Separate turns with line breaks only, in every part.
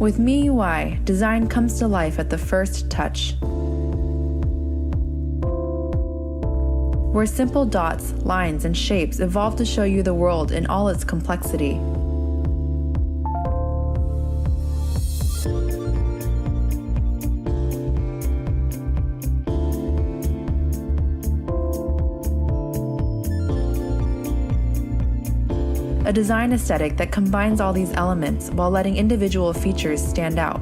With MIUI, design comes to life at the first touch. Where simple dots, lines, and shapes evolve to show you the world in all its complexity. A design aesthetic that combines all these elements while letting individual features stand out.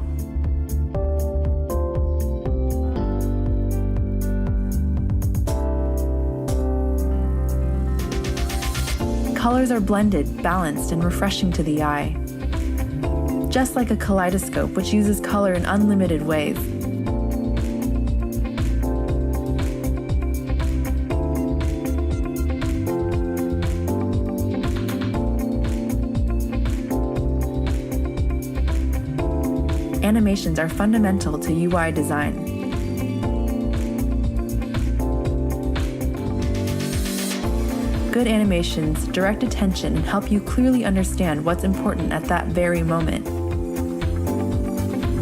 Colors are blended, balanced, and refreshing to the eye. Just like a kaleidoscope which uses color in unlimited ways. Animations are fundamental to UI design. Good animations direct attention and help you clearly understand what's important at that very moment.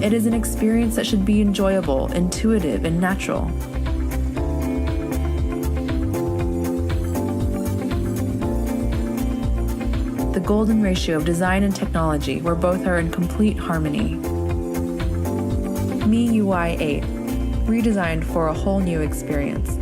It is an experience that should be enjoyable, intuitive, and natural. The golden ratio of design and technology where both are in complete harmony. MIUI 8, redesigned for a whole new experience.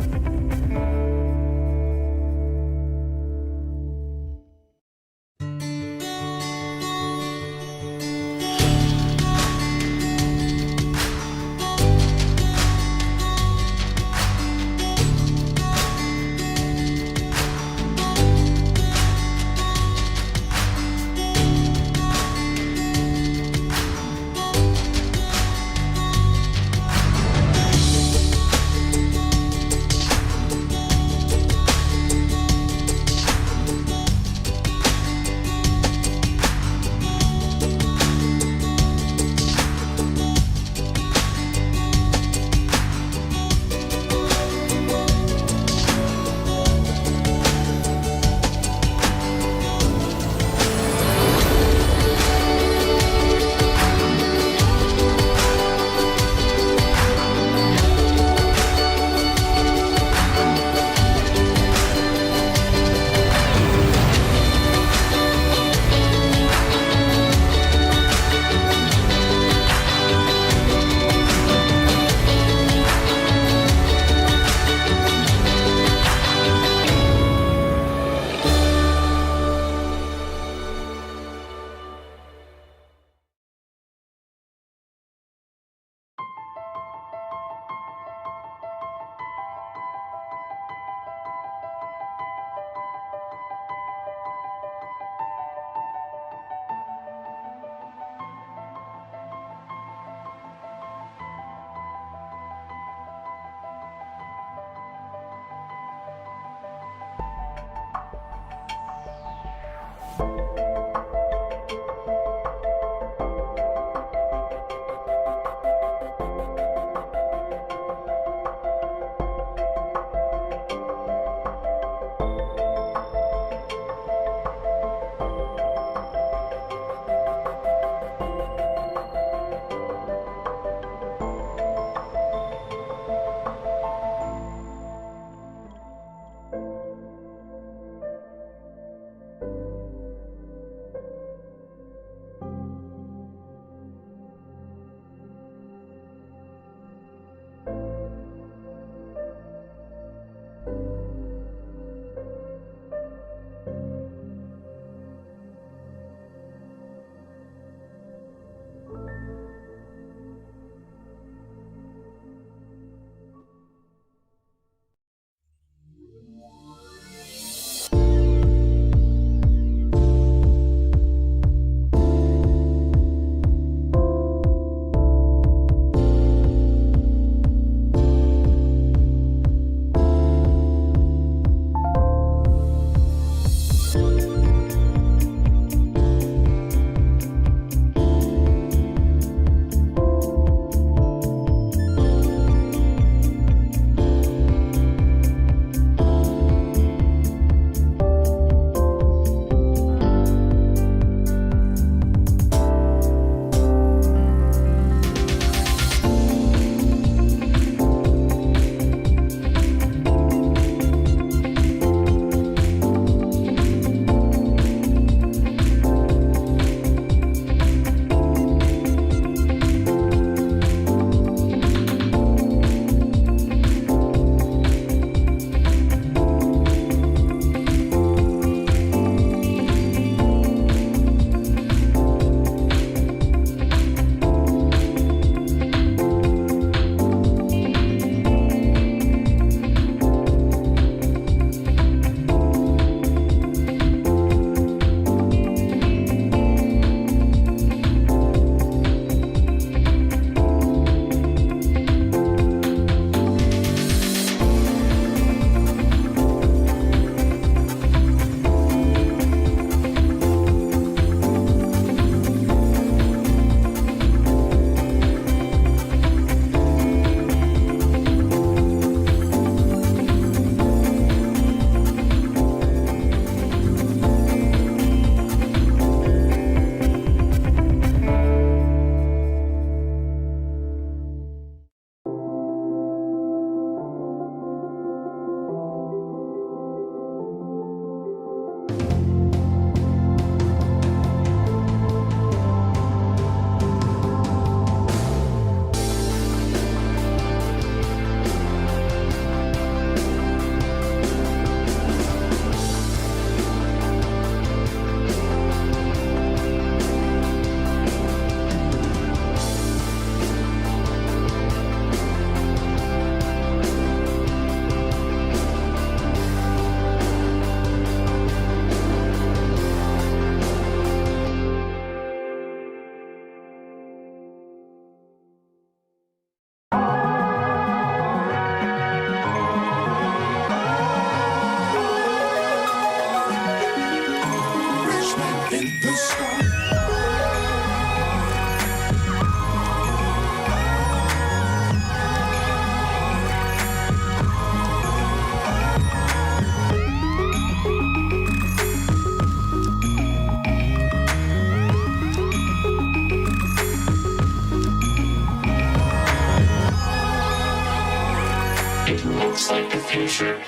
Looks like the future.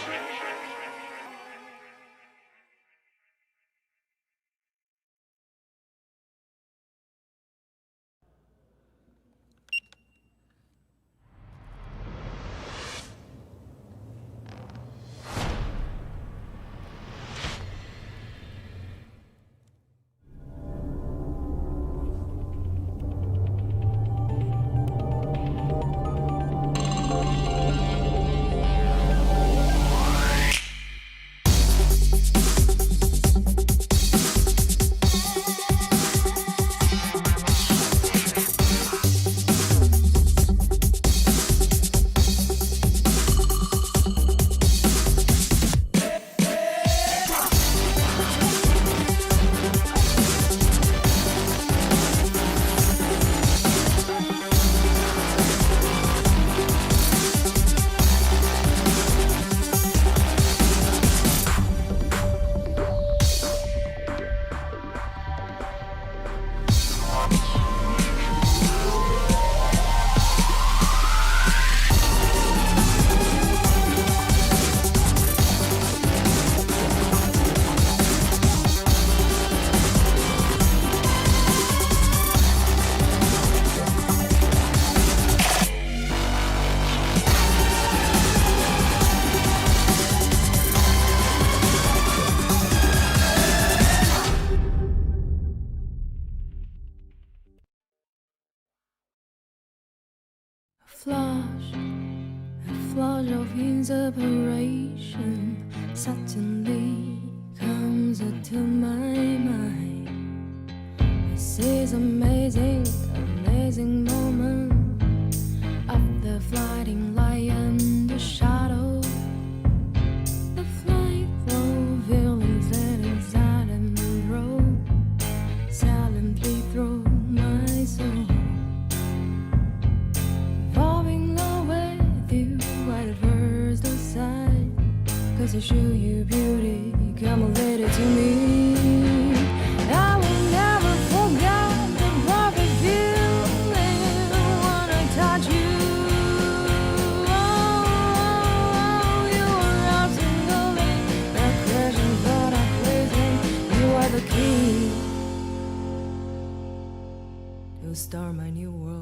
A flash of inspiration suddenly comes to my mind. This is amazing, amazing moment of the flying lion, the shadow, the flight through feelings that inside and roll silently through my soul. Cause I show you beauty, come and let it to me. I will never forget the perfect feeling when I touch you. Oh, you are absolutely a question, but I'm pleasing. You are the key to start my new world.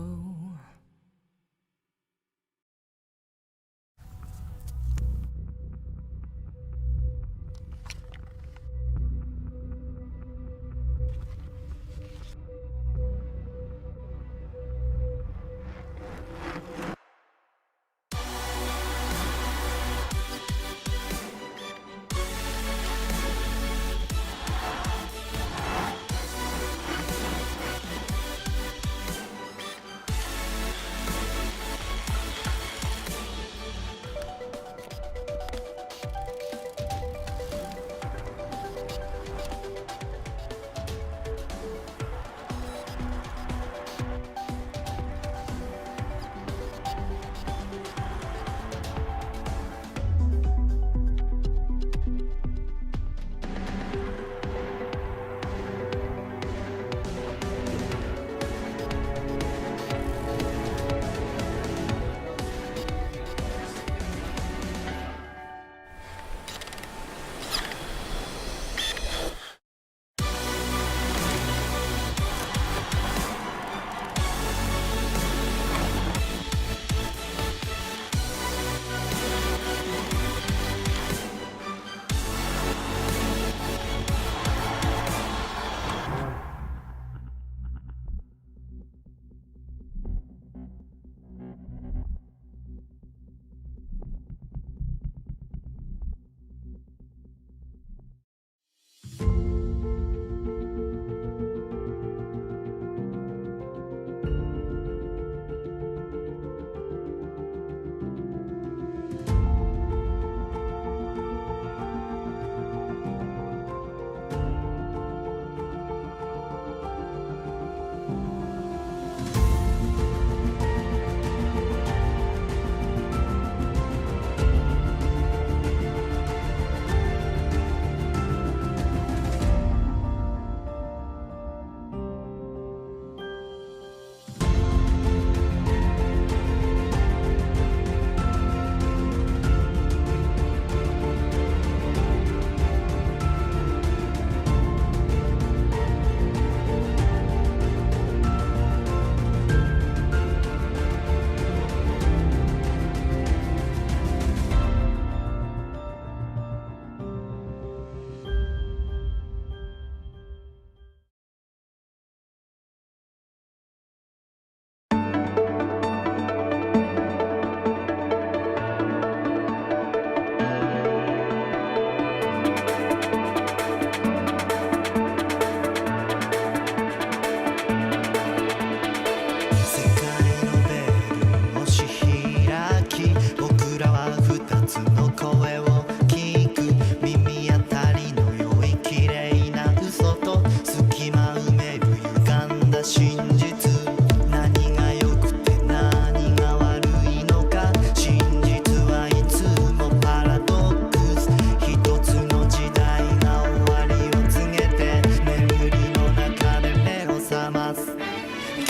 声を聞く耳当たりの良い綺麗な嘘と隙間埋める歪んだ真実何が良くて何が悪いのか真実はいつもパラドックス一つの時代が終わりを告げて眠りの中で目を覚ます銀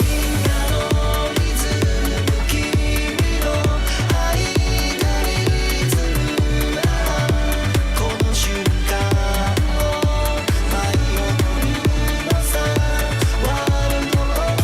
河のリズム君の愛がリズムこの瞬間を舞い踊るのさワールドオーナー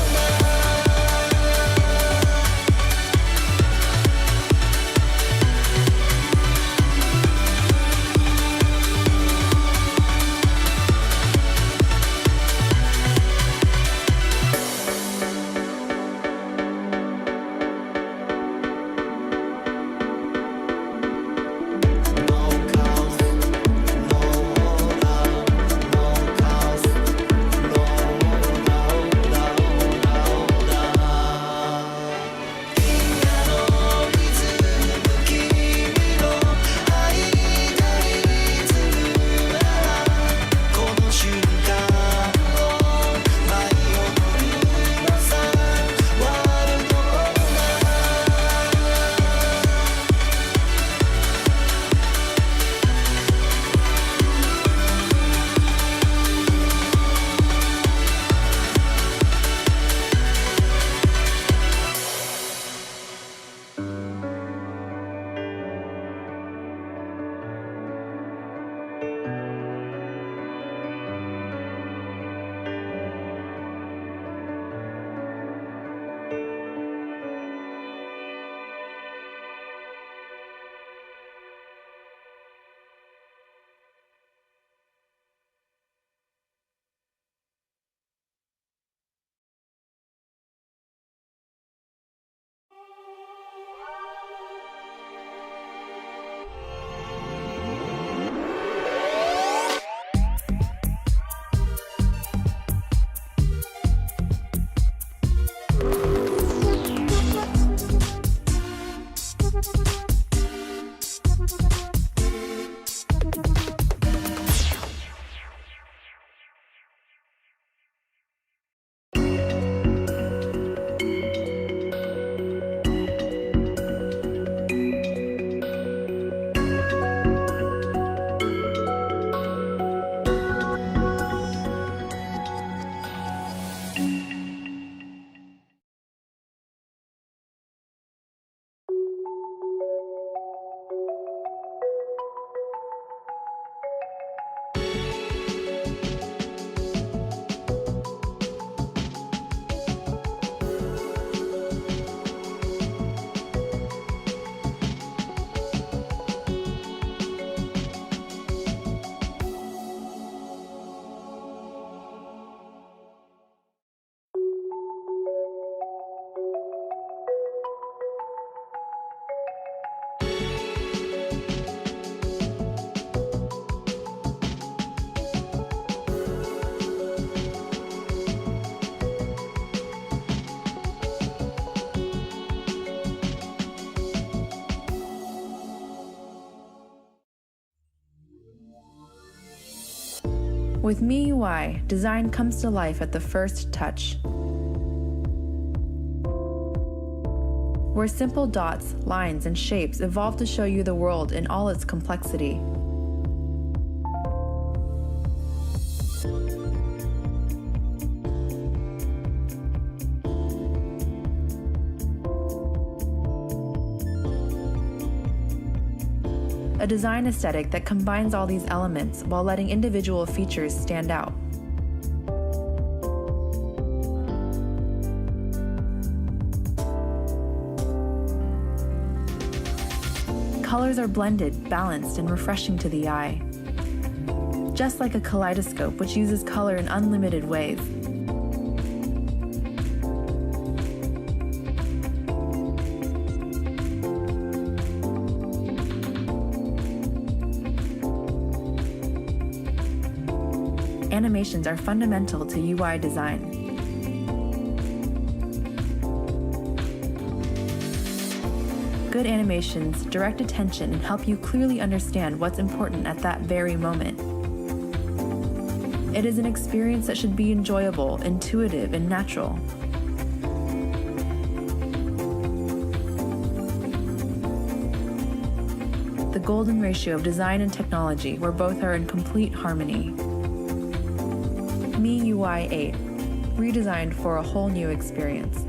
With MIUI, design comes to life at the first touch. Where simple dots, lines, and shapes evolve to show you the world in all its complexity. A design aesthetic that combines all these elements while letting individual features stand out. Colors are blended, balanced, and refreshing to the eye. Just like a kaleidoscope which uses color in unlimited ways. Animations are fundamental to UI design. Good animations direct attention and help you clearly understand what's important at that very moment. It is an experience that should be enjoyable, intuitive, and natural. The golden ratio of design and technology, where both are in complete harmony. MIUI 8, redesigned for a whole new experience.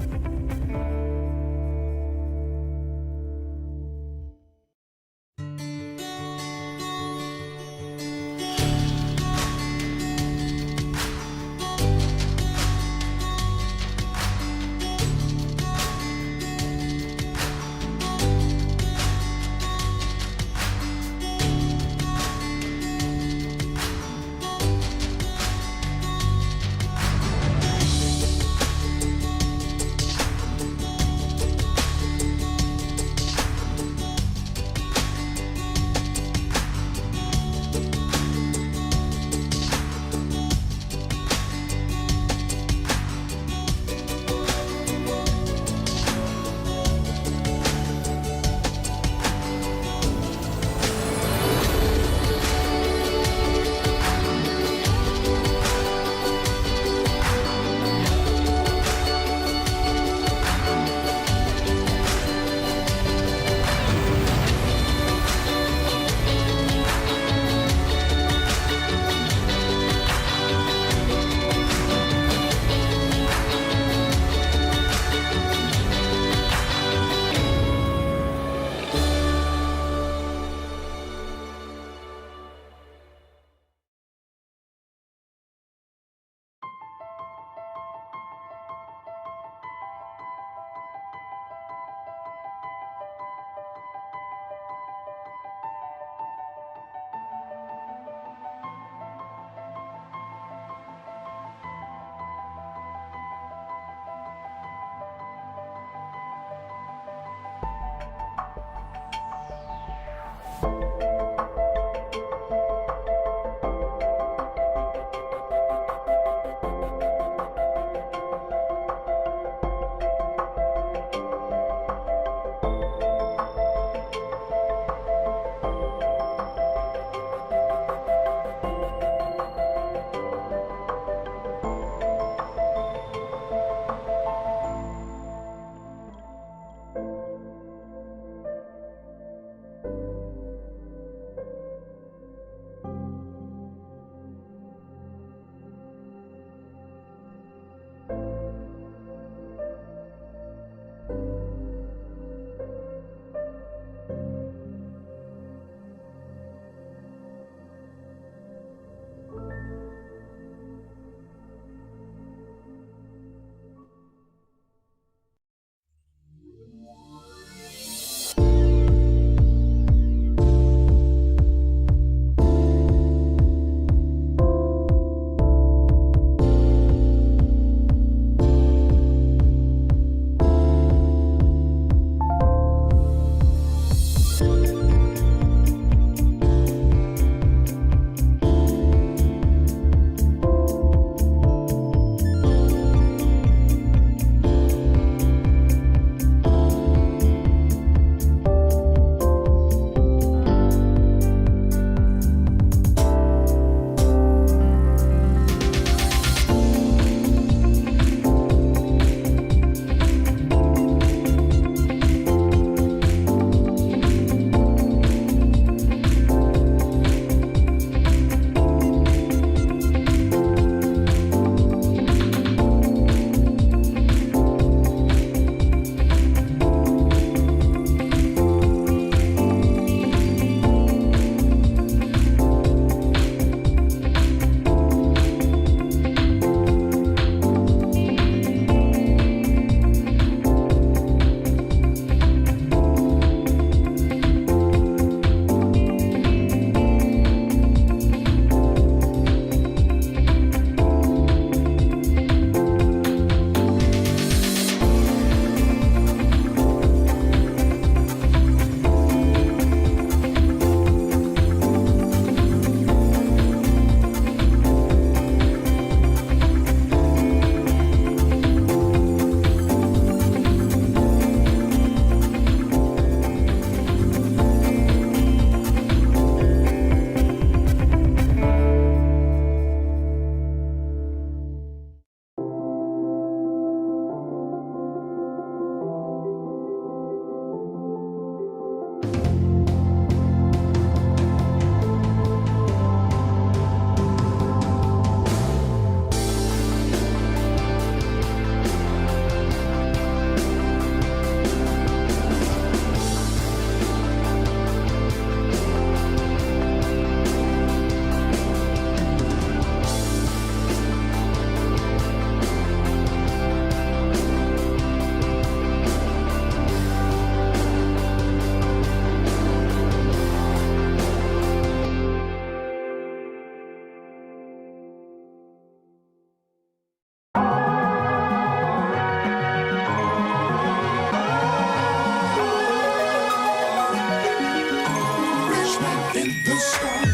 in the sky.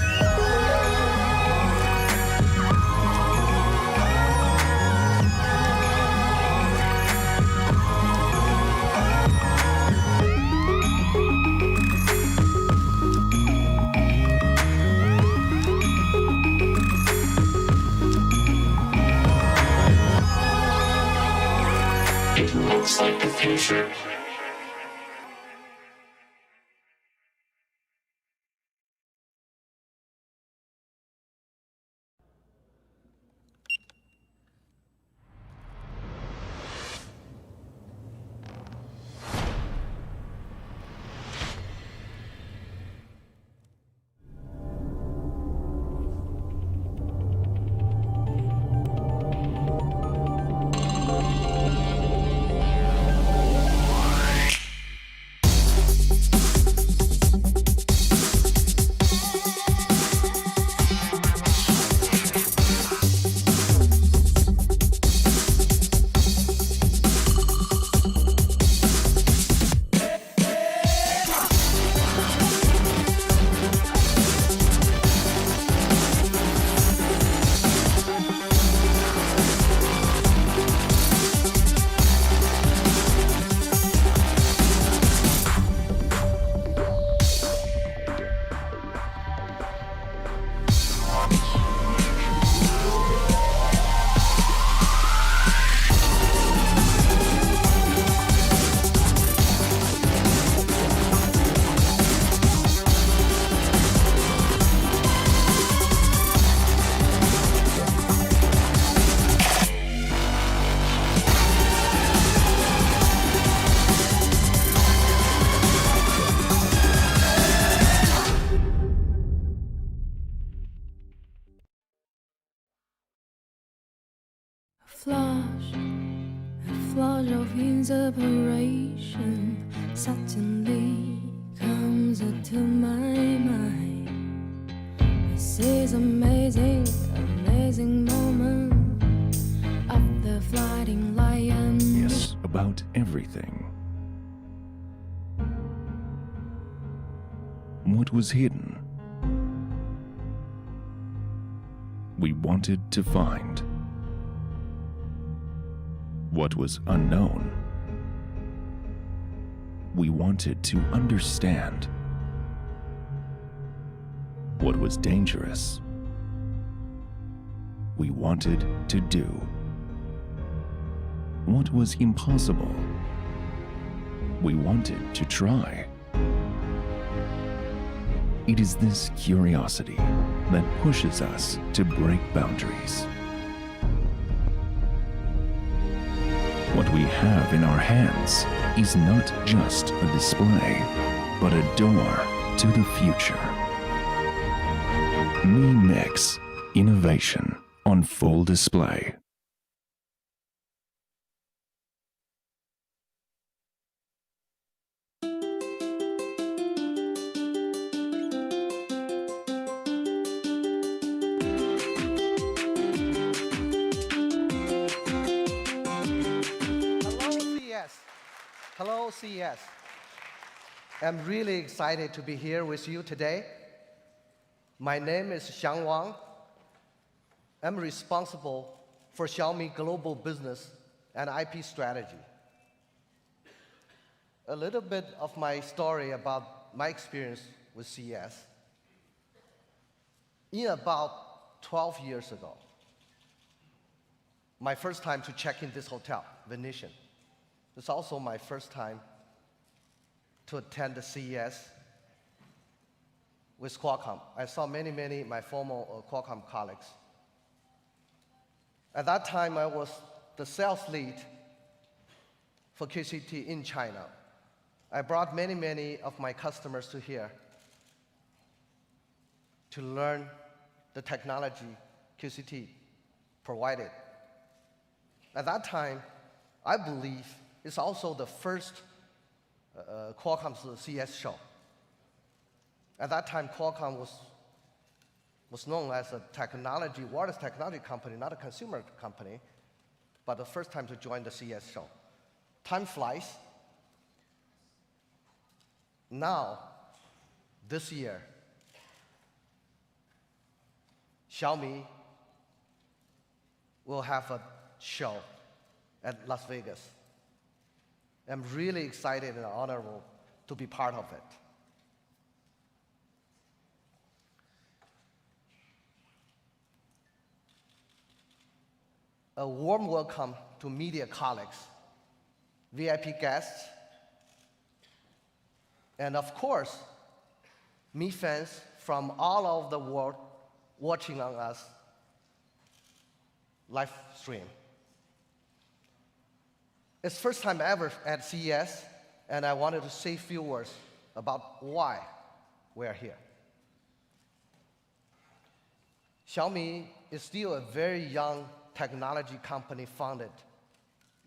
It looks like the future.
A flash of inspiration suddenly comes to my mind. This is amazing, amazing moment of the flying lion.
Yes, about everything. What was hidden? We wanted to find. What was unknown? We wanted to understand. What was dangerous? We wanted to do. What was impossible? We wanted to try. It is this curiosity that pushes us to break boundaries. What we have in our hands is not just a display, but a door to the future. Mi Mix Innovation on full display.
Hello, CES. I'm really excited to be here with you today. My name is Xiang Wang. I'm responsible for Xiaomi global business and IP strategy. A little bit of my story about my experience with CES. In about 12 years ago, my first time to check in this hotel, Venetian. It's also my first time to attend the CES with Qualcomm. I saw many my former Qualcomm colleagues. At that time, I was the sales lead for QCT in China. I brought many of my customers to here to learn the technology QCT provided. At that time, I believe it's also the first Qualcomm's CES show. At that time, Qualcomm was known as a wireless technology company, not a consumer company, but the first time to join the CES show. Time flies. Now, this year, Xiaomi will have a show at Las Vegas. I'm really excited and honorable to be part of it. A warm welcome to media colleagues, VIP guests, and of course, Mi fans from all over the world watching on us live stream. It's first time ever at CES, and I wanted to say a few words about why we are here. Xiaomi is still a very young technology company founded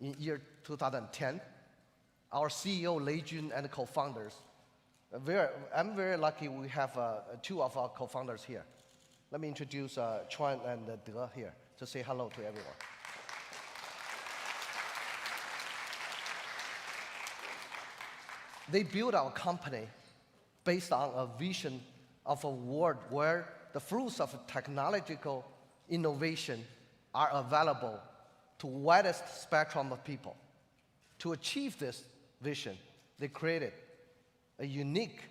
in year 2010. Our CEO, Lei Jun, and co-founders, I'm very lucky we have two of our co-founders here. Let me introduce Chuan and De here to say hello to everyone. They built our company based on a vision of a world where the fruits of technological innovation are available to widest spectrum of people. To achieve this vision, they created a unique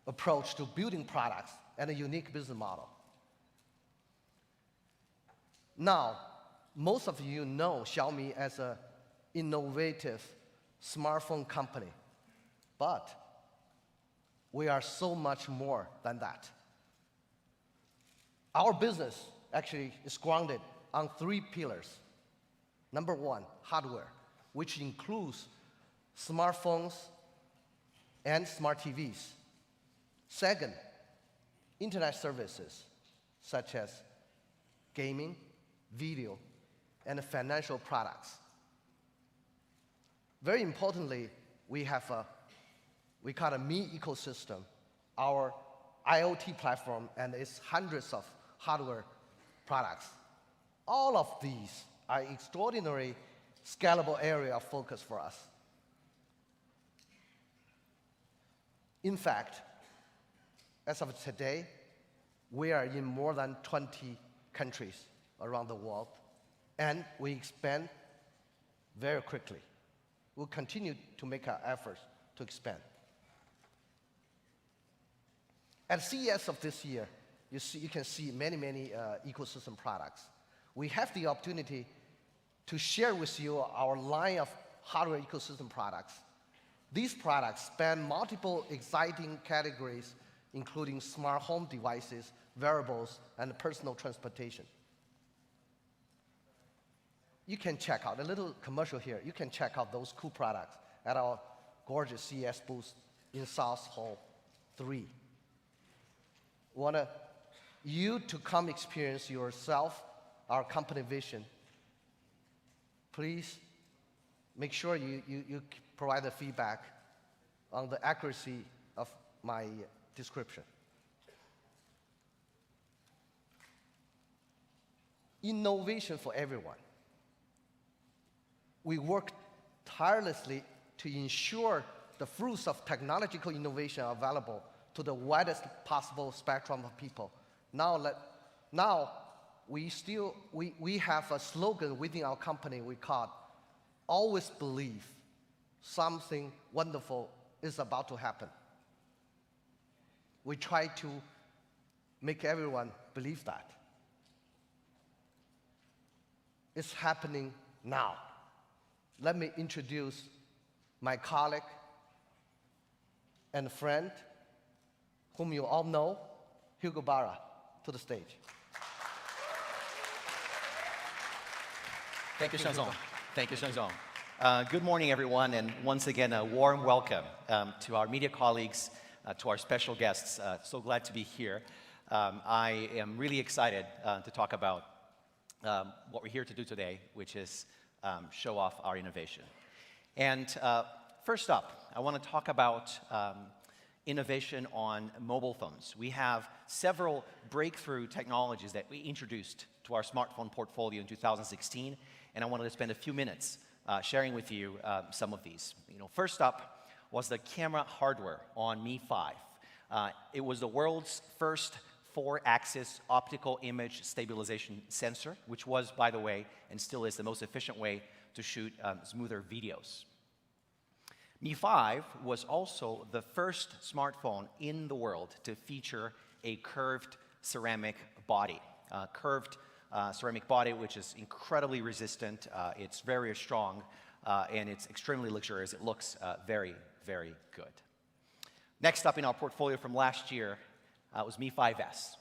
approach to building products and a unique business model. Now, most of you know Xiaomi as an innovative smartphone company, but we are so much more than that. Our business actually is grounded on 3 pillars. Number 1, hardware, which includes smartphones and smart TVs. Second, internet services, such as gaming, video, and financial products. Very importantly, we have we call a Mi ecosystem, our IoT platform, and its hundreds of hardware products. All of these are extraordinary scalable area of focus for us. In fact, as of today, we are in more than 20 countries around the world, and we expand very quickly. We'll continue to make our efforts to expand. At CES of this year, you can see many ecosystem products. We have the opportunity to share with you our line of hardware ecosystem products. These products span multiple exciting categories, including smart home devices, wearables, and personal transportation. You can check out a little commercial here. You can check out those cool products at our gorgeous CES booth in South Hall 3. Want you to come experience yourself our company vision. Please make sure you provide the feedback on the accuracy of my description. Innovation for everyone. We work tirelessly to ensure the fruits of technological innovation are available to the widest possible spectrum of people. Now we have a slogan within our company we call always believe something wonderful is about to happen. We try to make everyone believe that. It's happening now. Let me introduce my colleague and friend, whom you all know, Hugo Barra, to the stage.
Thank you, Shenzong. Thank you, Shenzong. Good morning, everyone, and once again, a warm welcome to our media colleagues, to our special guests. So glad to be here. I am really excited to talk about what we're here to do today, which is show off our innovation. And first up, I want to talk about innovation on mobile phones. We have several breakthrough technologies that we introduced to our smartphone portfolio in 2016, and I wanted to spend a few minutes sharing with you some of these. First up was the camera hardware on Mi 5. It was the world's first 4-axis optical image stabilization sensor, which was, by the way, and still is the most efficient way to shoot smoother videos. Mi 5 was also the first smartphone in the world to feature a curved ceramic body. Ceramic body, which is incredibly resistant, it's very strong, and it's extremely luxurious. It looks very, very good. Next up in our portfolio from last year was Mi 5S,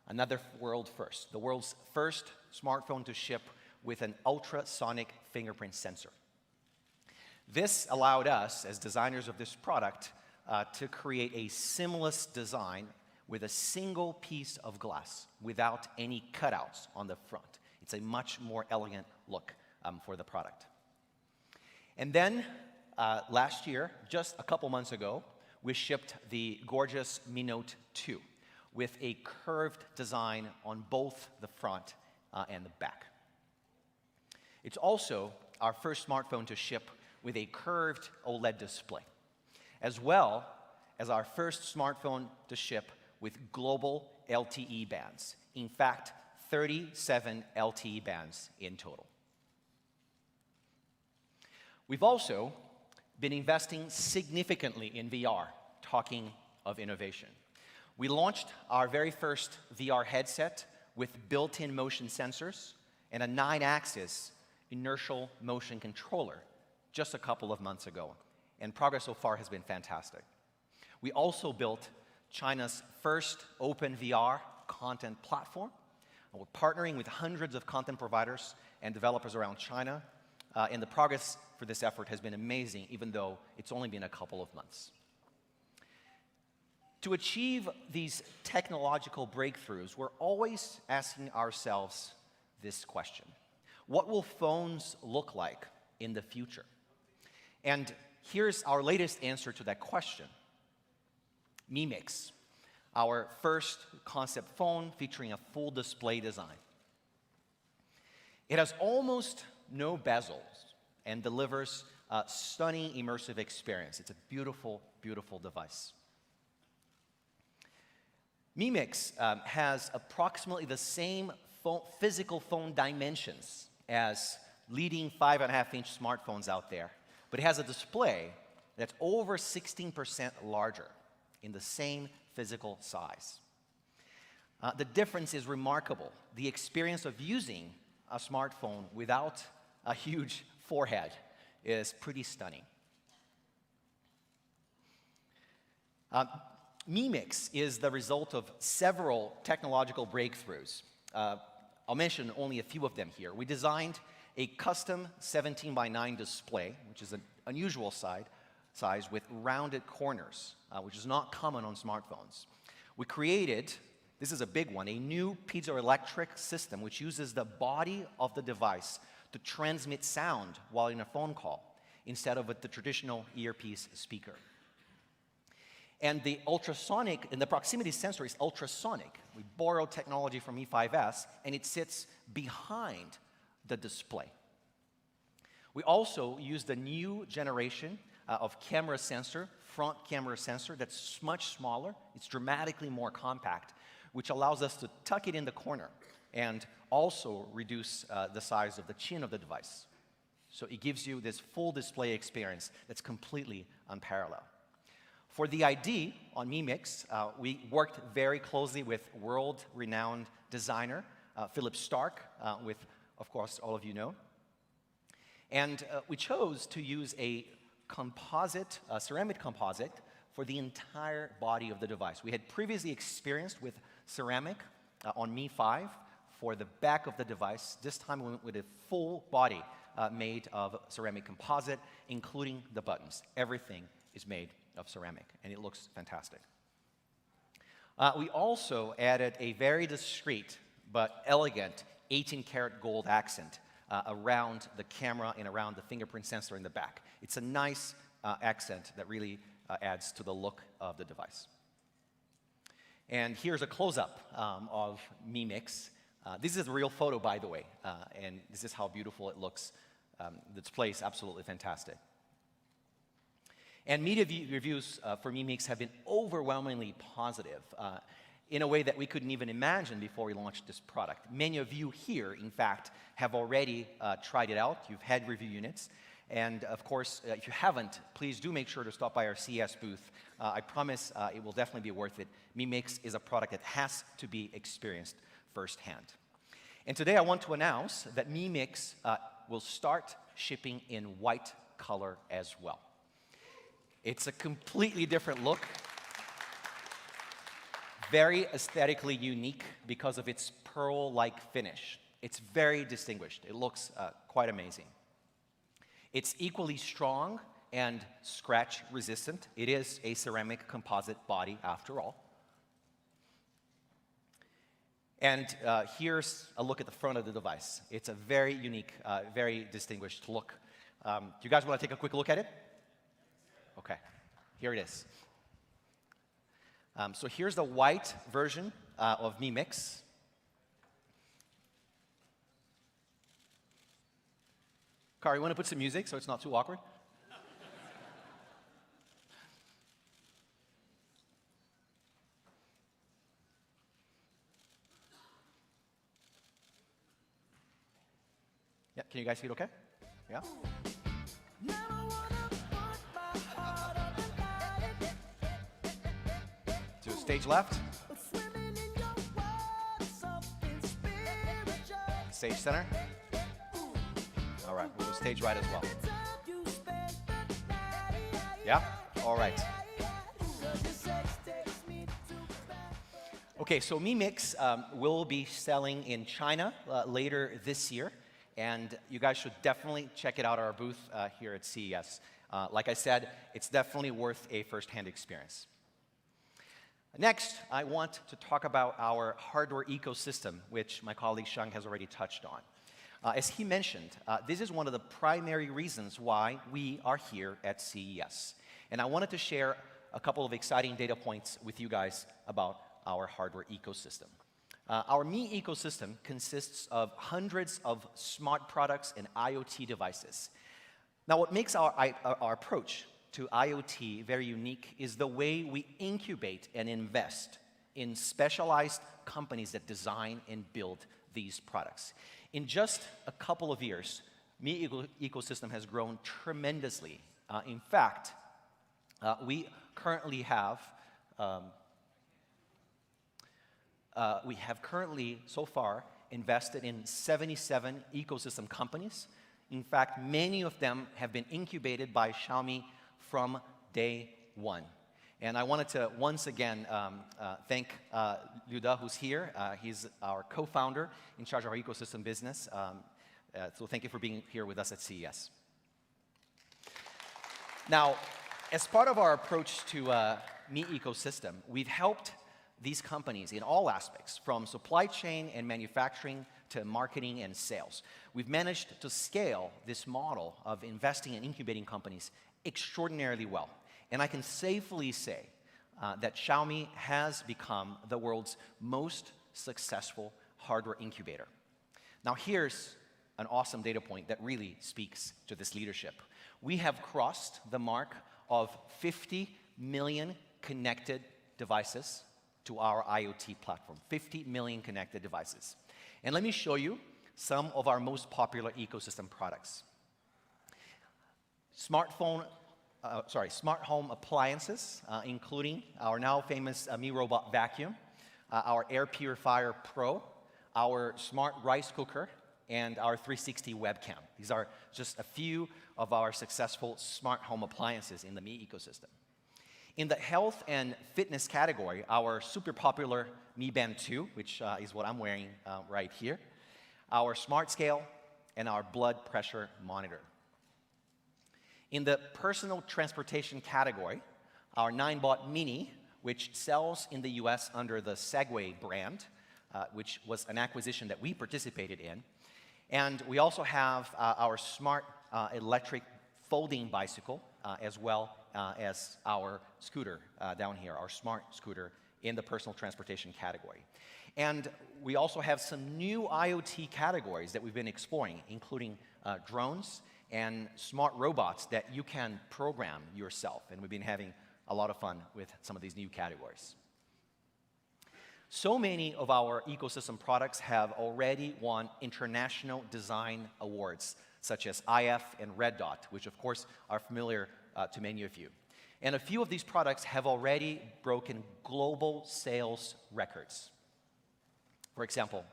another world first, the world's first smartphone to ship with an ultrasonic fingerprint sensor. This allowed us, as designers of this product, to create a seamless design with a single piece of glass without any cutouts on the front. It's a much more elegant look for the product. And then last year, just a couple months ago, we shipped the gorgeous Mi Note 2 with a curved design on both the front and the back. It's also our first smartphone to ship with a curved OLED display, as well as our first smartphone to ship with global LTE bands. In fact, 37 LTE bands in total. We've also been investing significantly in VR, talking of innovation. We launched our very first VR headset with built-in motion sensors and a 9-axis inertial motion controller just a couple of months ago, and progress so far has been fantastic. We also built China's first open VR content platform. We're partnering with hundreds of content providers and developers around China, and the progress for this effort has been amazing, even though it's only been a couple of months. To achieve these technological breakthroughs, we're always asking ourselves this question: what will phones look like in the future? And here's our latest answer to that question. Mi Mix, our first concept phone featuring a full display design. It has almost no bezels and delivers a stunning immersive experience. It's a beautiful, beautiful device. Mi Mix has approximately the same physical phone dimensions as leading 5.5-inch smartphones out there, but it has a display that's over 16% larger in the same physical size. The difference is remarkable. The experience of using a smartphone without a huge forehead is pretty stunning. Mi Mix is the result of several technological breakthroughs. I'll mention only a few of them here. We designed a custom 17:9 display, which is an unusual size with rounded corners, which is not common on smartphones. We created, this is a big one, a new piezoelectric system which uses the body of the device to transmit sound while in a phone call instead of with the traditional earpiece speaker. And the ultrasonic, and the proximity sensor is ultrasonic. We borrowed technology from Mi 5S, and it sits behind the display. We also used a new generation of camera sensor, front camera sensor, that's much smaller. It's dramatically more compact, which allows us to tuck it in the corner and also reduce the size of the chin of the device. So it gives you this full display experience that's completely unparalleled. For the ID on Mi Mix, we worked very closely with world-renowned designer Philip Stark, with, of course, all of you know. And we chose to use a composite, ceramic composite, for the entire body of the device. We had previously experienced with ceramic on Mi 5 for the back of the device. This time we went with a full body made of ceramic composite, including the buttons. Everything is made of ceramic, and it looks fantastic. We also added a very discreet but elegant 18-karat gold accent around the camera and around the fingerprint sensor in the back. It's a nice accent that really adds to the look of the device. And here's a close-up of Mi Mix. This is a real photo, by the way, and this is how beautiful it looks. The display is absolutely fantastic. And media reviews for Mi Mix have been overwhelmingly positive. in a way that we couldn't even imagine before we launched this product. Many of you here, in fact, have already tried it out. You've had review units. And of course, if you haven't, please do make sure to stop by our CES booth. I promise it will definitely be worth it. Mi Mix is a product that has to be experienced firsthand. And today I want to announce that Mi Mix will start shipping in white color as well. It's a completely different look. Very aesthetically unique because of its pearl-like finish. It's very distinguished. It looks quite amazing. It's equally strong and scratch resistant. It is a ceramic composite body after all. And here's a look at the front of the device. It's a very unique, very distinguished look. Do you guys want to take a quick look at it? Okay, here it is. So here's the white version of Mi Mix. Kari, you want to put some music so it's not too awkward? Yeah, can you guys see it okay? Yeah? To stage left. Stage center. All right, we'll do stage right as well. Yeah? All right. Okay, so Mi Mix will be selling in China later this year, and you guys should definitely check it out at our booth here at CES. Like I said, it's definitely worth a first-hand experience. Next, I want to talk about our hardware ecosystem, which my colleague Shang has already touched on. As he mentioned, this is one of the primary reasons why we are here at CES. And I wanted to share a couple of exciting data points with you guys about our hardware ecosystem. Our Mi ecosystem consists of hundreds of smart products and IoT devices. Now, what makes our approach to IoT very unique is the way we incubate and invest in specialized companies that design and build these products. In just a couple of years, Mi ecosystem has grown tremendously. In fact, we currently have so far invested in 77 ecosystem companies. In fact, many of them have been incubated by Xiaomi from day one. And I wanted to once again thank Liu De, who's here. He's our co-founder in charge of our ecosystem business. So thank you for being here with us at CES. Now, as part of our approach to Mi ecosystem, we've helped these companies in all aspects, from supply chain and manufacturing to marketing and sales. We've managed to scale this model of investing and incubating companies extraordinarily well. And I can safely say that Xiaomi has become the world's most successful hardware incubator. Now here's an awesome data point that really speaks to this leadership. We have crossed the mark of 50 million connected devices to our IoT platform. 50 million connected devices. And let me show you some of our most popular ecosystem products. Smart home appliances, including our now famous Mi Robot vacuum, our Air Purifier Pro, our smart rice cooker, and our 360 webcam. These are just a few of our successful smart home appliances in the Mi ecosystem. In the health and fitness category, our super popular Mi Band 2, which is what I'm wearing right here, our smart scale, and our blood pressure monitor. In the personal transportation category, our 9Bot Mini, which sells in the US under the Segway brand, which was an acquisition that we participated in. And we also have our smart electric folding bicycle, as well as our scooter down here, our smart scooter in the personal transportation category. And we also have some new IoT categories that we've been exploring, including drones and smart robots that you can program yourself. And we've been having a lot of fun with some of these new categories. So many of our ecosystem products have already won international design awards, such as IF and Red Dot, which of course are familiar to many of you. And a few of these products have already broken global sales records. For example,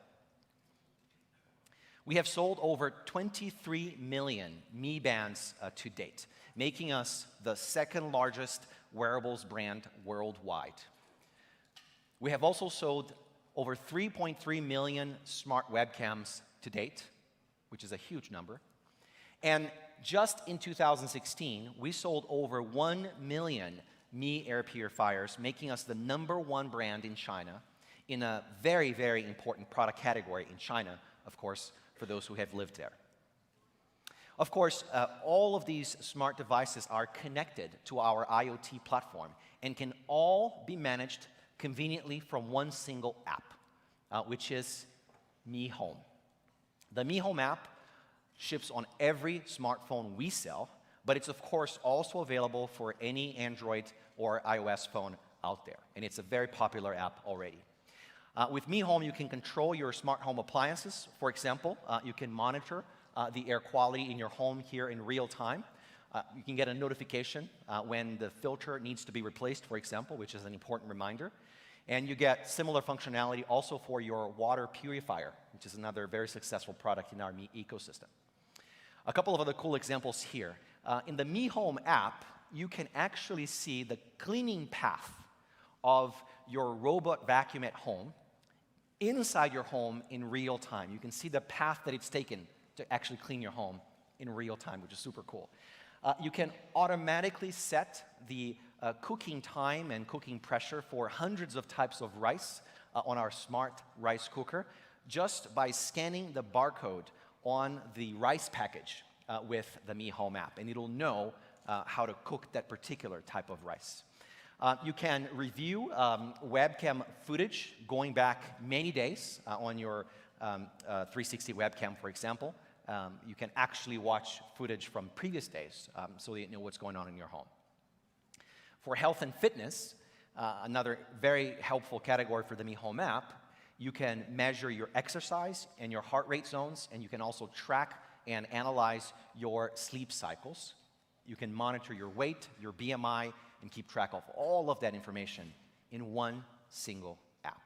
we have sold over 23 million Mi Bands to date, making us the second largest wearables brand worldwide. We have also sold over 3.3 million smart webcams to date, which is a huge number. And just in 2016, we sold over 1 million Mi air purifiers, making us the #1 brand in China in a very, very important product category in China, of course, for those who have lived there. Of course, all of these smart devices are connected to our IoT platform and can all be managed conveniently from one single app, which is Mi Home. The Mi Home app ships on every smartphone we sell, but it's of course also available for any Android or iOS phone out there, and it's a very popular app already. With Mi Home, you can control your smart home appliances. For example, you can monitor the air quality in your home here in real time. You can get a notification when the filter needs to be replaced, for example, which is an important reminder. And you get similar functionality also for your water purifier, which is another very successful product in our Mi ecosystem. A couple of other cool examples here. In the Mi Home app, you can actually see the cleaning path of your robot vacuum at home inside your home in real time. You can see the path that it's taken to actually clean your home in real time, which is super cool. You can automatically set the cooking time and cooking pressure for hundreds of types of rice on our smart rice cooker just by scanning the barcode on the rice package with the Mi Home app, and it'll know how to cook that particular type of rice. You can review webcam footage going back many days on your 360 webcam, for example. You can actually watch footage from previous days so that you know what's going on in your home. For health and fitness, another very helpful category for the Mi Home app, you can measure your exercise and your heart rate zones, and you can also track and analyze your sleep cycles. You can monitor your weight, your BMI, and keep track of all of that information in one single app.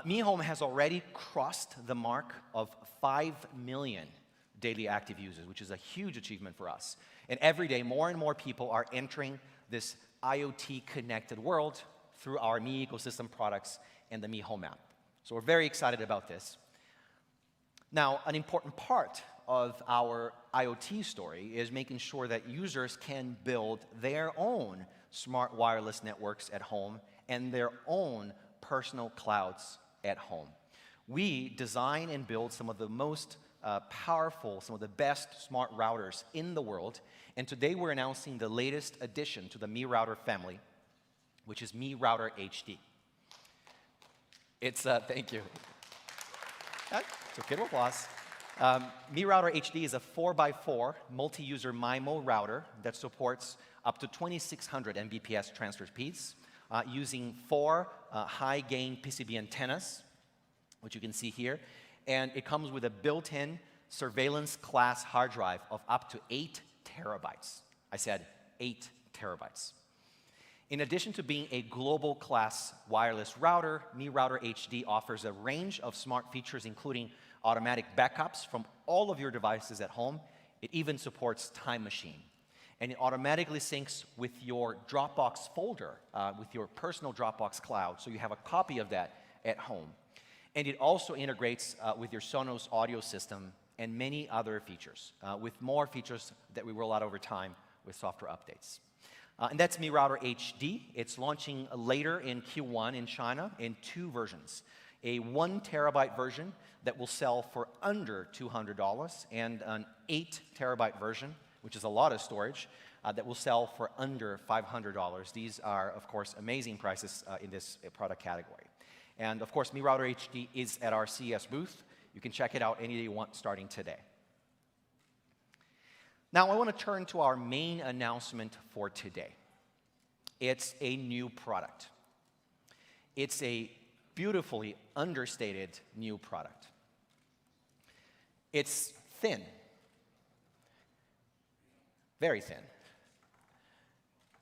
Mi Home has already crossed the mark of 5 million daily active users, which is a huge achievement for us. And every day, more and more people are entering this IoT-connected world through our Mi ecosystem products and the Mi Home app. So we're very excited about this. Now, an important part of our IoT story is making sure that users can build their own smart wireless networks at home and their own personal clouds at home. We design and build some of the most powerful, some of the best smart routers in the world, and today we're announcing the latest addition to the Mi Router family, which is Mi Router HD. It's, thank you. It's okay to applause. Mi Router HD is a 4x4 multi-user MIMO router that supports up to 2,600 Mbps transfer speeds using 4 high-gain PCB antennas, which you can see here. And it comes with a built-in surveillance class hard drive of up to 8 terabytes. I said 8 terabytes. In addition to being a global class wireless router, Mi Router HD offers a range of smart features, including automatic backups from all of your devices at home. It even supports Time Machine. And it automatically syncs with your Dropbox folder, with your personal Dropbox cloud, so you have a copy of that at home. And it also integrates with your Sonos audio system and many other features, with more features that we roll out over time with software updates. And that's Mi Router HD. It's launching later in Q1 in China in 2 versions. A 1 terabyte version that will sell for under $200, and an 8 terabyte version, which is a lot of storage, that will sell for under $500. These are, of course, amazing prices in this product category. And of course, Mi Router HD is at our CES booth. You can check it out any day you want, starting today. Now, I want to turn to our main announcement for today. It's a new product. It's a beautifully understated new product. It's thin, very thin.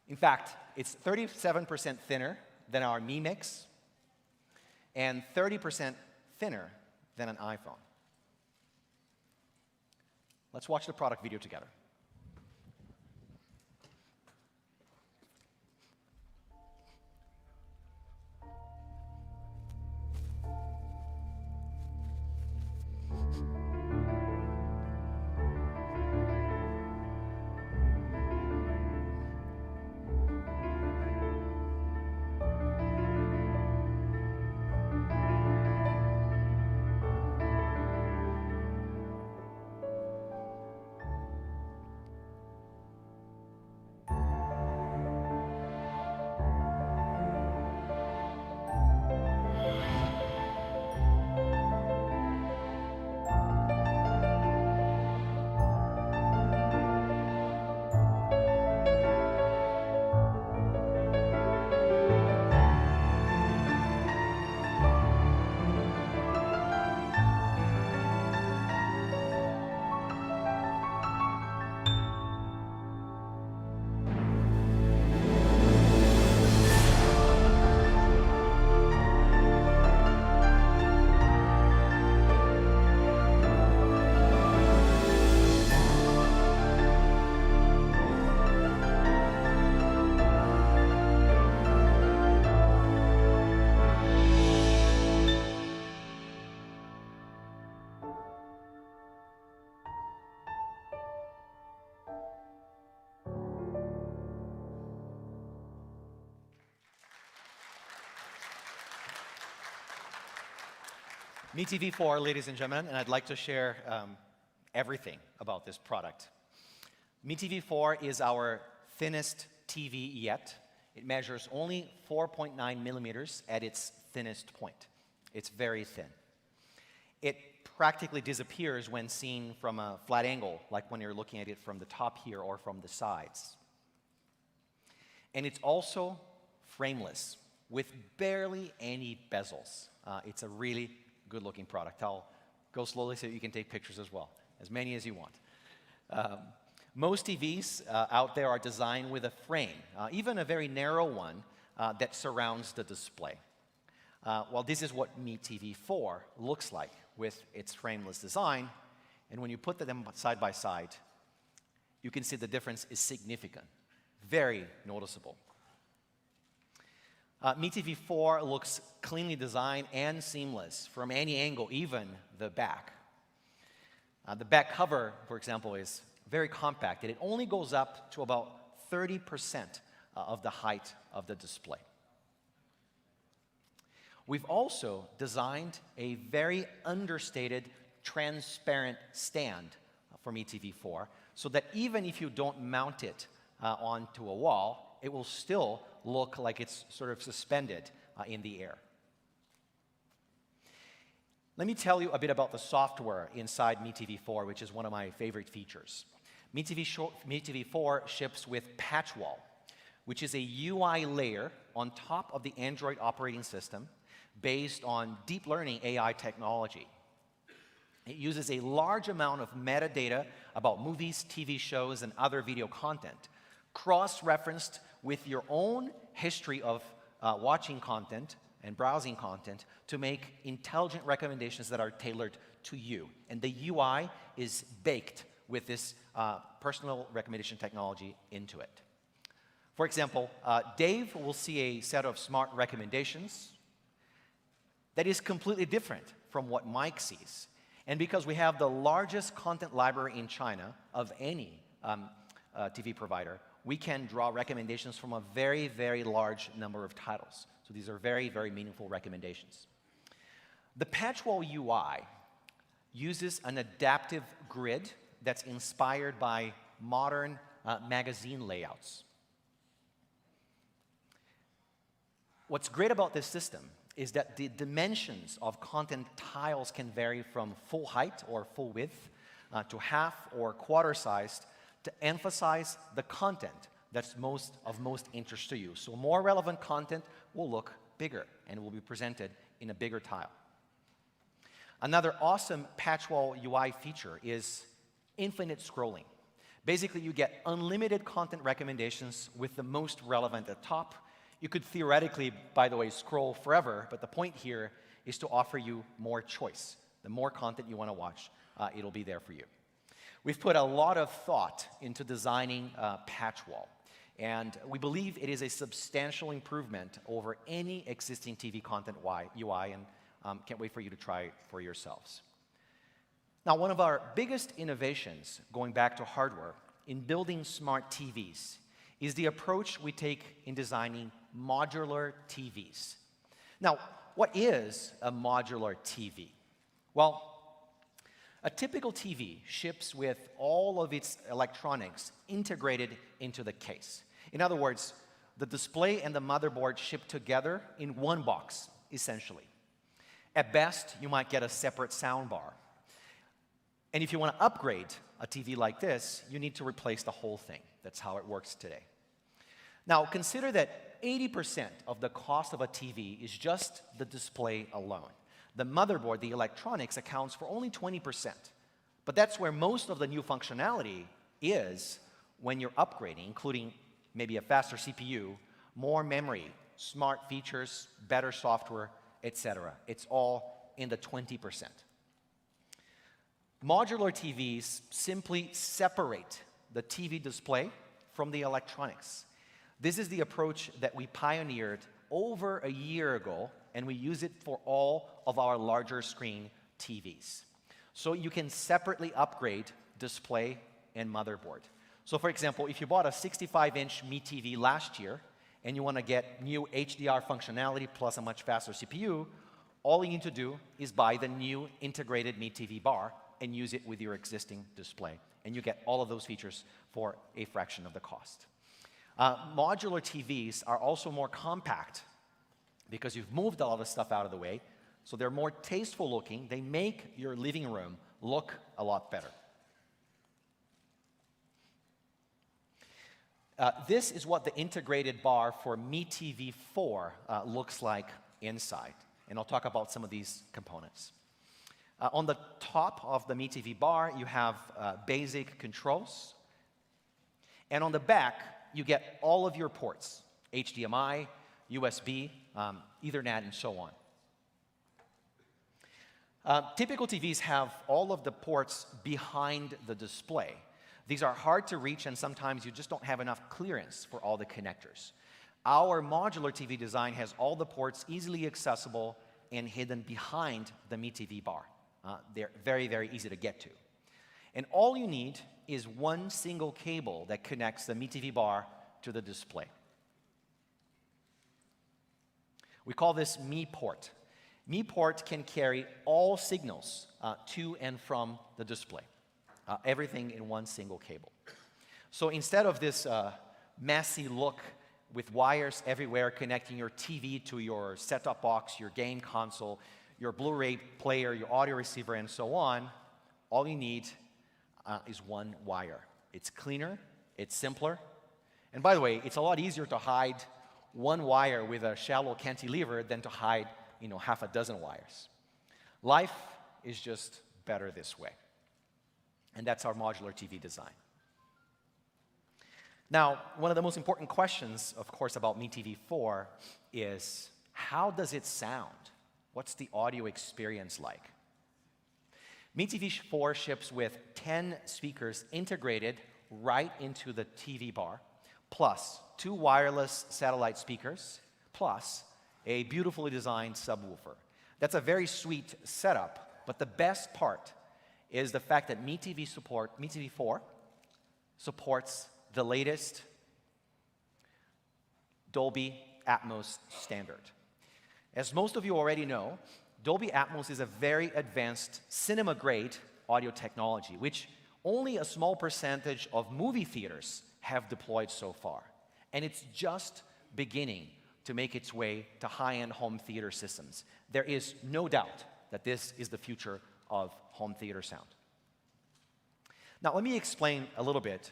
In fact, it's 37% thinner than our Mi Mix and 30% thinner than an iPhone. Let's watch the product video together. Mi TV 4, ladies and gentlemen, and I'd like to share everything about this product. Mi TV 4 is our thinnest TV yet. It measures only 4.9 millimeters at its thinnest point. It's very thin. It practically disappears when seen from a flat angle, like when you're looking at it from the top here or from the sides. And it's also frameless, with barely any bezels. It's a really good-looking product. I'll go slowly so you can take pictures as well, as many as you want. Most TVs out there are designed with a frame, even a very narrow one that surrounds the display. Well, this is what Mi TV 4 looks like with its frameless design, and when you put them side by side, you can see the difference is significant, very noticeable. Mi TV 4 looks cleanly designed and seamless from any angle, even the back. The back cover, for example, is very compact, and it only goes up to about 30% of the height of the display. We've also designed a very understated, transparent stand for Mi TV 4, so that even if you don't mount it onto a wall, it will still look like it's sort of suspended in the air. Let me tell you a bit about the software inside Mi TV 4, which is one of my favorite features. Mi TV 4 ships with Patchwall, which is a UI layer on top of the Android operating system based on deep learning AI technology. It uses a large amount of metadata about movies, TV shows, and other video content, cross-referenced with your own history of watching content and browsing content to make intelligent recommendations that are tailored to you. And the UI is baked with this personal recommendation technology into it. For example, Dave will see a set of smart recommendations that is completely different from what Mike sees. And because we have the largest content library in China of any TV provider, we can draw recommendations from a very, very large number of titles. So these are very, very meaningful recommendations. The Patchwall UI uses an adaptive grid that's inspired by modern magazine layouts. What's great about this system is that the dimensions of content tiles can vary from full height or full width to half or quarter-sized to emphasize the content that's of most interest to you. So more relevant content will look bigger and will be presented in a bigger tile. Another awesome patch wall UI feature is infinite scrolling. Basically, you get unlimited content recommendations with the most relevant at top. You could theoretically, by the way, scroll forever, but the point here is to offer you more choice. The more content you want to watch, it'll be there for you. We've put a lot of thought into designing patch wall, and we believe it is a substantial improvement over any existing TV content UI, and can't wait for you to try it for yourselves. Now, one of our biggest innovations, going back to hardware, in building smart TVs is the approach we take in designing modular TVs. Now, what is a modular TV? Well, a typical TV ships with all of its electronics integrated into the case. In other words, the display and the motherboard ship together in one box, essentially. At best, you might get a separate soundbar. And if you want to upgrade a TV like this, you need to replace the whole thing. That's how it works today. Now, consider that 80% of the cost of a TV is just the display alone. The motherboard, the electronics, accounts for only 20%. But that's where most of the new functionality is when you're upgrading, including maybe a faster CPU, more memory, smart features, better software, etc. It's all in the 20%. Modular TVs simply separate the TV display from the electronics. This is the approach that we pioneered over a year ago, and we use it for all of our larger screen TVs. So you can separately upgrade display and motherboard. So for example, if you bought a 65-inch Mi TV last year, and you want to get new HDR functionality plus a much faster CPU, all you need to do is buy the new integrated Mi TV bar and use it with your existing display. And you get all of those features for a fraction of the cost. Modular TVs are also more compact because you've moved a lot of stuff out of the way, so they're more tasteful looking. They make your living room look a lot better. This is what the integrated bar for Mi TV 4 looks like inside, and I'll talk about some of these components. On the top of the Mi TV bar, you have basic controls, and on the back, you get all of your ports, HDMI, USB, Ethernet, and so on. Typical TVs have all of the ports behind the display. These are hard to reach, and sometimes you just don't have enough clearance for all the connectors. Our modular TV design has all the ports easily accessible and hidden behind the Mi TV bar. They're very, very easy to get to. And all you need is one single cable that connects the Mi TV bar to the display. We call this Mi Port. Mi Port can carry all signals to and from the display. Everything in one single cable. So instead of this messy look with wires everywhere connecting your TV to your set-top box, your game console, your Blu-ray player, your audio receiver, and so on, all you need is one wire. It's cleaner, it's simpler, and by the way, it's a lot easier to hide one wire with a shallow cantilever than to hide, half a dozen wires. Life is just better this way. And that's our modular TV design. Now, one of the most important questions, of course, about Mi TV 4 is, how does it sound? What's the audio experience like? Mi TV 4 ships with 10 speakers integrated right into the TV bar, plus 2 wireless satellite speakers, plus a beautifully designed subwoofer. That's a very sweet setup, but the best part is the fact that Mi TV 4 supports the latest Dolby Atmos standard. As most of you already know, Dolby Atmos is a very advanced cinema-grade audio technology, which only a small percentage of movie theaters have deployed so far. And it's just beginning to make its way to high-end home theater systems. There is no doubt that this is the future of home theater sound. Now, let me explain a little bit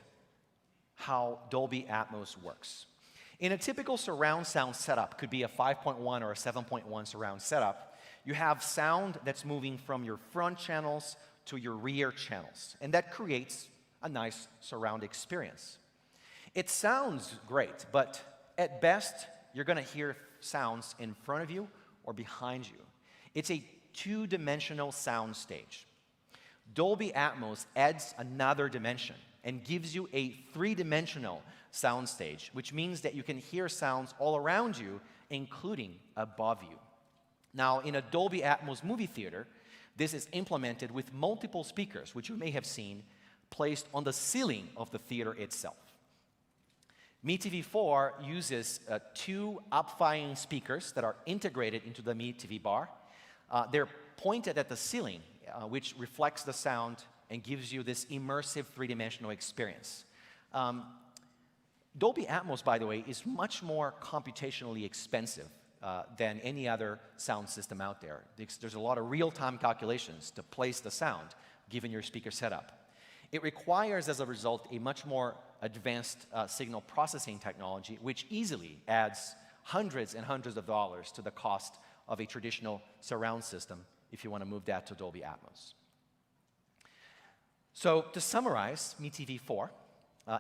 how Dolby Atmos works. In a typical surround sound setup, could be a 5.1 or a 7.1 surround setup, you have sound that's moving from your front channels to your rear channels, and that creates a nice surround experience. It sounds great, but at best, you're going to hear sounds in front of you or behind you. It's a two-dimensional sound stage. Dolby Atmos adds another dimension and gives you a three-dimensional sound stage, which means that you can hear sounds all around you, including above you. Now, in a Dolby Atmos movie theater, this is implemented with multiple speakers, which you may have seen, placed on the ceiling of the theater itself. Mi TV 4 uses two upfiring speakers that are integrated into the Mi TV bar. They're pointed at the ceiling, which reflects the sound and gives you this immersive three-dimensional experience. Dolby Atmos, by the way, is much more computationally expensive than any other sound system out there. There's a lot of real-time calculations to place the sound, given your speaker setup. It requires, as a result, a much more advanced signal processing technology, which easily adds hundreds and hundreds of dollars to the cost of a traditional surround system if you want to move that to Dolby Atmos. So to summarize Mi TV 4,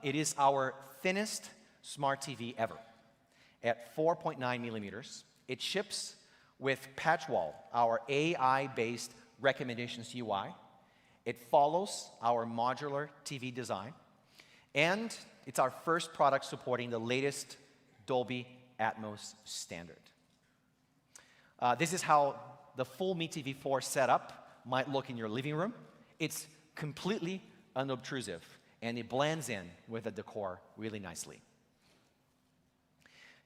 it is our thinnest smart TV ever. At 4.9 millimeters, it ships with Patchwall, our AI-based recommendations UI. It follows our modular TV design, and it's our first product supporting the latest Dolby Atmos standard. This is how the full Mi TV 4 setup might look in your living room. It's completely unobtrusive, and it blends in with the decor really nicely.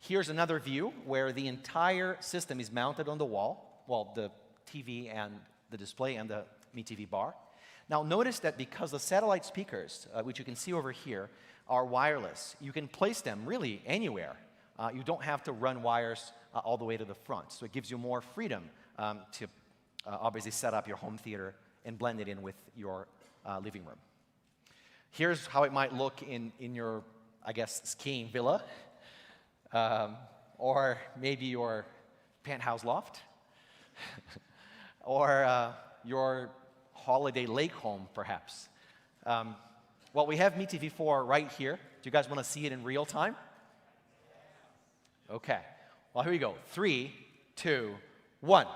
Here's another view where the entire system is mounted on the wall, well, the TV and the display and the Mi TV bar. Now notice that because the satellite speakers, which you can see over here, are wireless, you can place them really anywhere. You don't have to run wires all the way to the front, so it gives you more freedom to obviously set up your home theater and blend it in with your living room. Here's how it might look in your, I guess, skiing villa, or maybe your penthouse loft, or your holiday lake home, perhaps. Well, we have Mi TV 4 right here. Do you guys want to see it in real time? Okay. Well, here we go. 3, 2, 1.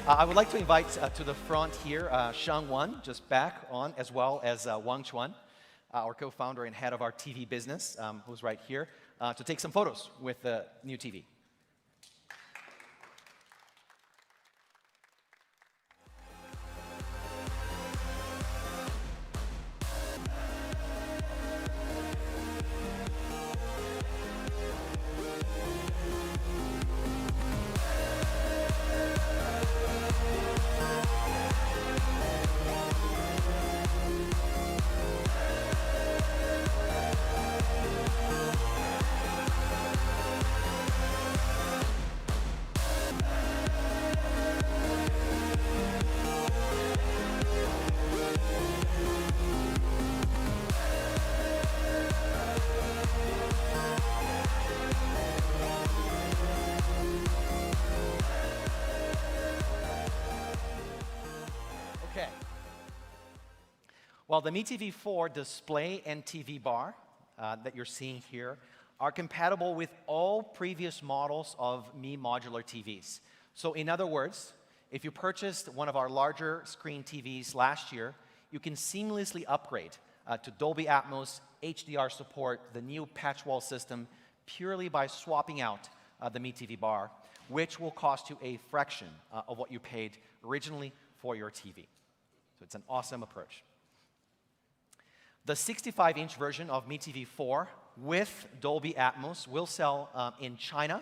I would like to invite to the front here Shang Wan, just back on, as well as Wang Chuan, our co-founder and head of our TV business, who's right here, to take some photos with the new TV. Well, the Mi TV 4 display and TV bar that you're seeing here are compatible with all previous models of Mi modular TVs. So in other words, if you purchased one of our larger screen TVs last year, you can seamlessly upgrade to Dolby Atmos, HDR support, the new Patchwall system, purely by swapping out the Mi TV bar, which will cost you a fraction of what you paid originally for your TV. So it's an awesome approach. The 65-inch version of Mi TV 4 with Dolby Atmos will sell in China.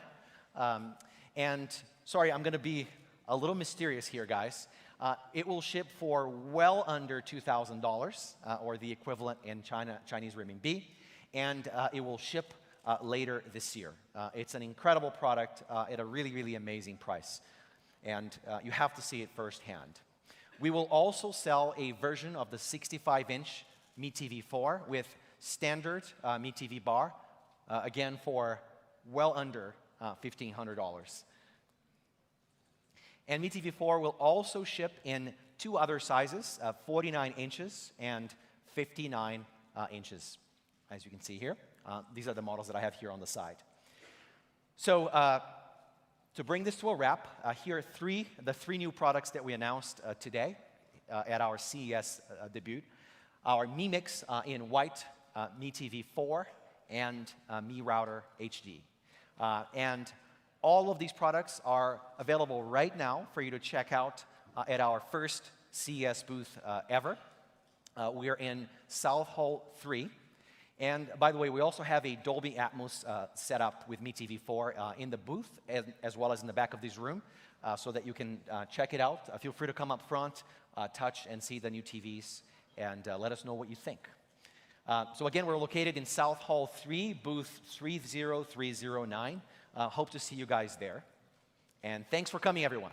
And sorry, I'm going to be a little mysterious here, guys. It will ship for well under $2,000, or the equivalent in Chinese renminbi, and it will ship later this year. It's an incredible product at a really, really amazing price, and you have to see it firsthand. We will also sell a version of the 65-inch Mi TV 4 with standard Mi TV bar, again for well under $1,500. And Mi TV 4 will also ship in two other sizes, 49 inches and 59 inches, as you can see here. These are the models that I have here on the side. So to bring this to a wrap, here are the three new products that we announced today at our CES debut. Our Mi Mix in white, Mi TV 4, and Mi Router HD. And all of these products are available right now for you to check out at our first CES booth ever. We are in South Hall 3. And by the way, we also have a Dolby Atmos setup with Mi TV 4 in the booth, as well as in the back of this room, so that you can check it out. Feel free to come up front, touch and see the new TVs, and let us know what you think. So again, we're located in South Hall 3, booth 30309. Hope to see you guys there. And thanks for coming, everyone.